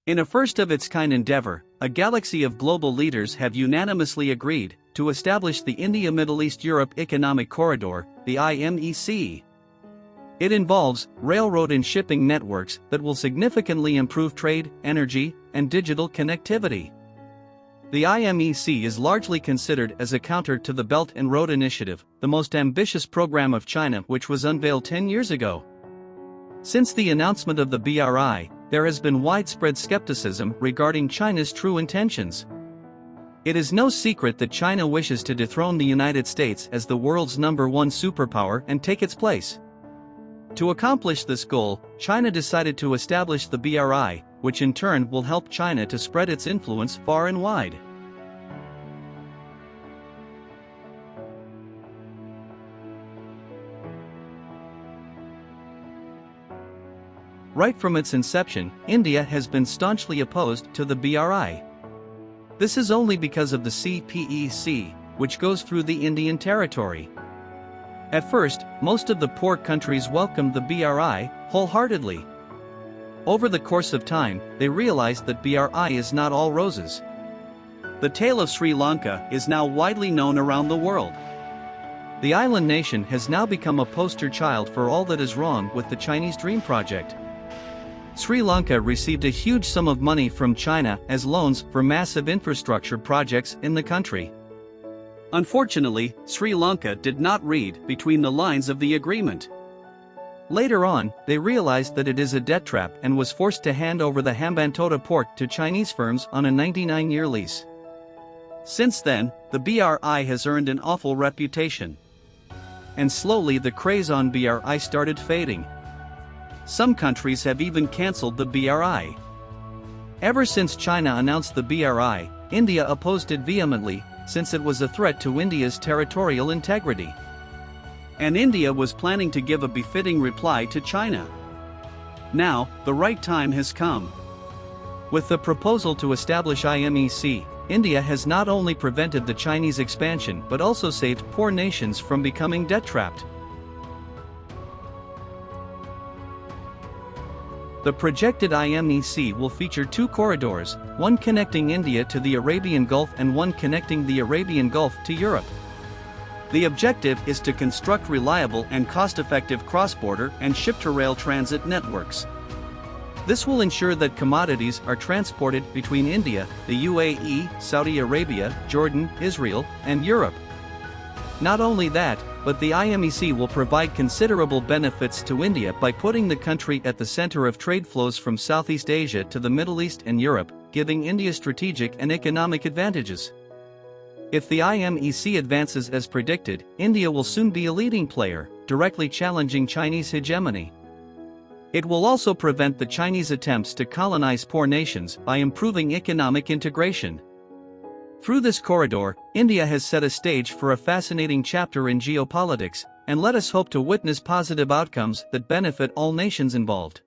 In a first-of-its-kind endeavor, a galaxy of global leaders have unanimously agreed to establish the India-Middle East-Europe Economic Corridor, the IMEC. It involves railroad and shipping networks that will significantly improve trade, energy, and digital connectivity. The IMEC is largely considered as a counter to the Belt and Road Initiative, the most ambitious program of China which was unveiled 10 years ago. Since the announcement of the BRI, there has been widespread skepticism regarding China's true intentions. It is no secret that China wishes to dethrone the United States as the world's #1 superpower and take its place. To accomplish this goal, China decided to establish the BRI, which in turn will help China to spread its influence far and wide. Right from its inception, India has been staunchly opposed to the BRI. This is only because of the CPEC, which goes through the Indian territory. At first, most of the poor countries welcomed the BRI wholeheartedly. Over the course of time, they realized that BRI is not all roses. The tale of Sri Lanka is now widely known around the world. The island nation has now become a poster child for all that is wrong with the Chinese Dream Project. Sri Lanka received a huge sum of money from China as loans for massive infrastructure projects in the country. Unfortunately, Sri Lanka did not read between the lines of the agreement. Later on, they realized that it is a debt trap and was forced to hand over the Hambantota port to Chinese firms on a 99-year lease. Since then, the BRI has earned an awful reputation. And slowly the craze on BRI started fading. Some countries have even cancelled the BRI. Ever since China announced the BRI, India opposed it vehemently, since it was a threat to India's territorial integrity. And India was planning to give a befitting reply to China. Now, the right time has come. With the proposal to establish IMEC, India has not only prevented the Chinese expansion but also saved poor nations from becoming debt-trapped. The projected IMEC will feature 2 corridors, one connecting India to the Arabian Gulf and one connecting the Arabian Gulf to Europe. The objective is to construct reliable and cost-effective cross-border and ship-to-rail transit networks. This will ensure that commodities are transported between India, the UAE, Saudi Arabia, Jordan, Israel, and Europe. Not only that, but the IMEC will provide considerable benefits to India by putting the country at the center of trade flows from Southeast Asia to the Middle East and Europe, giving India strategic and economic advantages. If the IMEC advances as predicted, India will soon be a leading player, directly challenging Chinese hegemony. It will also prevent the Chinese attempts to colonize poor nations by improving economic integration. Through this corridor, India has set a stage for a fascinating chapter in geopolitics, and let us hope to witness positive outcomes that benefit all nations involved.